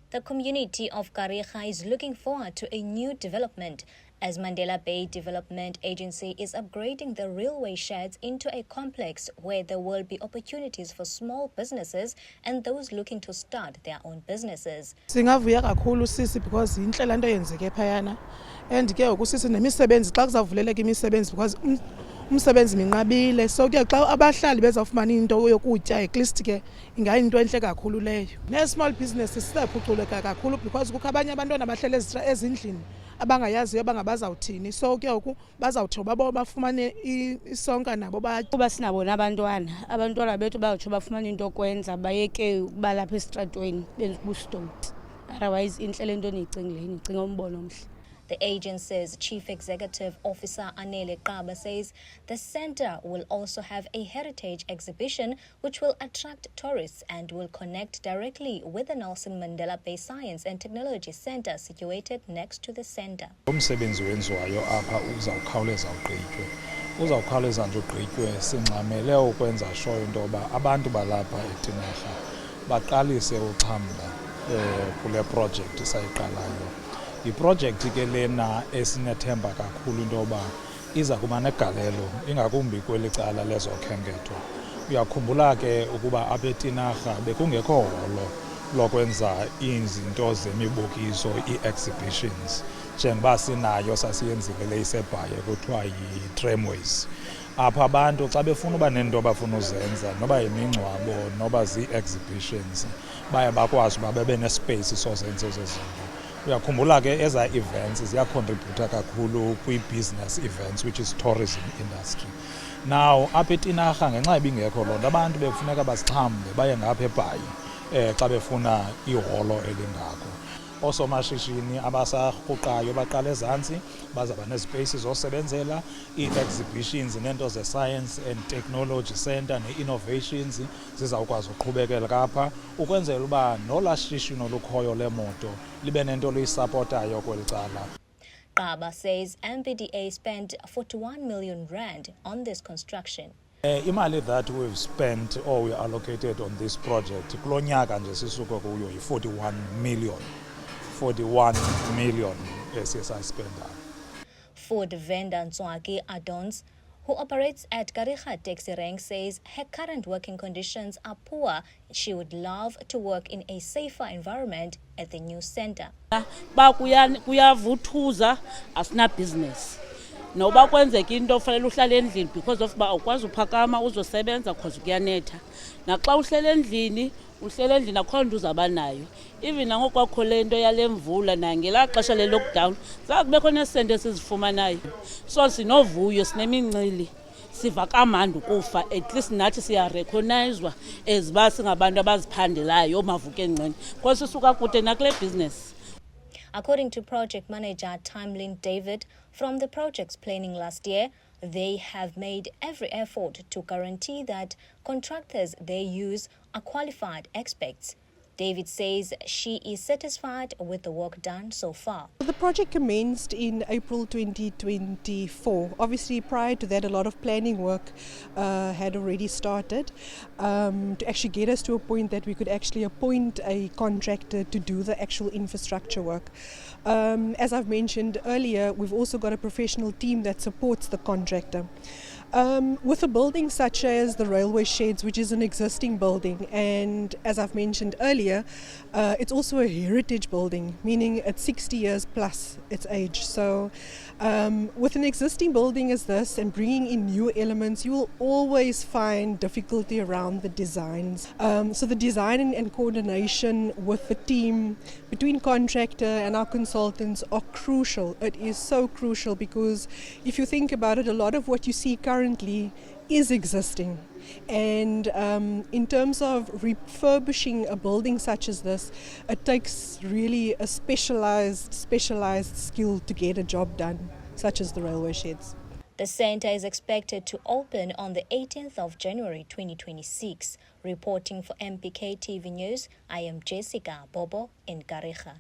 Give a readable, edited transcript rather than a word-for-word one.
The community of Kariga is looking forward to a new development as Mandela Bay Development Agency is upgrading the railway sheds into a complex where there will be opportunities for small businesses and those looking to start their own businesses. Singavuya kakhulu sisi because inhle lento yenzeke phayana and ke ukusisi nemisebenzi xa kuzavuleleka imisebenzi because umsebenzi minqabile so ke xa abahlali bezawufumana into yokutya at least ke ingayinto enhle kakhulu leyo. Ne-small businesses sizaphuculeka kakhulu because kukho abanye abantwana abahlele ezindlini abangayaziyo bangabazawuthini so ke oku bazawuthi babo bafumane isonka nabo kuba sinabona abantwana bethu bayotsho bafumana into okwenza bayeke ukuba lapha esitratweni benza ubustom otherwise inhle lento niyicingileyo nicinga umbono omhle. The agency's Chief Executive Officer Anele Qaba says the center will also have a heritage exhibition which will attract tourists and will connect directly with the Nelson Mandela Bay Science and Technology Center situated next to the center. Umsebenzi wenziwayo apha uzawukhawuleza nje ugqitywe singxamele ukwenza sure into yoba abantu balapha eTinarha baqalise uxhamla kule project sayiqalayo. Iprojekti ke lena esinethemba kakhulu into yoba iza kuba negalelo ingakumbi kweli cala lezokhenketho. Uyakhumbula ke ukuba apha eTinarha bekungekho holo lokwenza izinto zemibukiso ii-exhibitions njengoba sinayo sasiyenzile le iseBhayi kuthiwa yi-tramways. Apha abantu xa befuna uba nento abafuna uzenza noba yimingcwabo noba zii-exhibitions baye bakwazi uba bebe nespace sozenza ezo zinto. Uyakhumbula ke eza events ziyacontributa kakhulu kwi-business events which is tourism industry. Now apha eTinarha ngenxa ibingekho loo nto abantu bekufuneka bazixhamle baye ngapha eBhayi xa befuna iholo elingako. Oosomashishini abasarhuqayo baqala ezantsi bazaba nezpaces zosebenzela ii-exhibitions neento ze-science and technology center ne-innovations zizawukwazi uqhubekela kapha ukwenzela uba nola shishino olukhoyo lemoto libe nento luyisapotayo kweli cala. Qaba says MPDA spent 41 million rand on this construction. Imali that we've spent or we allocated on this project kulo nyaka nje sisuka kuyo yi-41 million esiyesayispendayo. Food vendor Ntswaki Adons, who operates at Kariga Taxi Rank, says her current working conditions are poor. She would love to work in a safer environment at the new center. Ba kuyavuthuza asina business. Noba kwenzeka into fanele uhlale endlini because of ba ukwazi uphakama uzosebenza because kuyanetha. Naxa uhlele endlini akho nto uzaba nayo. Even nangokwakho le nto yale mvula nangela xesha le-lockdown zakubekho nesente esizifumanayo. So sinovuyo sinemincili siva kamandi ukufa at least nathi siyarecognizwa as ba singabantu abaziphandelayo omavuka encane because sisuka kude nakule business. According to project manager Timelin David, from the project's planning last year, they have made every effort to guarantee that contractors they use are qualified experts. David says she is satisfied with the work done so far. The project commenced in April 2024. Obviously, prior to that, a lot of planning work had already started to actually get us to a point that we could actually appoint a contractor to do the actual infrastructure work. As I've mentioned earlier, we've also got a professional team that supports the contractor. With a building such as the railway sheds, which is an existing building, and as I've mentioned earlier, it's also a heritage building, meaning it's 60 years plus its age. So with an existing building as this and bringing in new elements, you will always find difficulty around the designs. So the design and coordination with the team between contractor and our consultants are crucial. It is so crucial because if you think about it, a lot of what you see currently is existing. And in terms of refurbishing a building such as this, it takes really a specialized skill to get a job done, such as the railway sheds. The center is expected to open on the 18th of January 2026. Reporting for MPK TV News, I am Jessica Bobo in Kariga.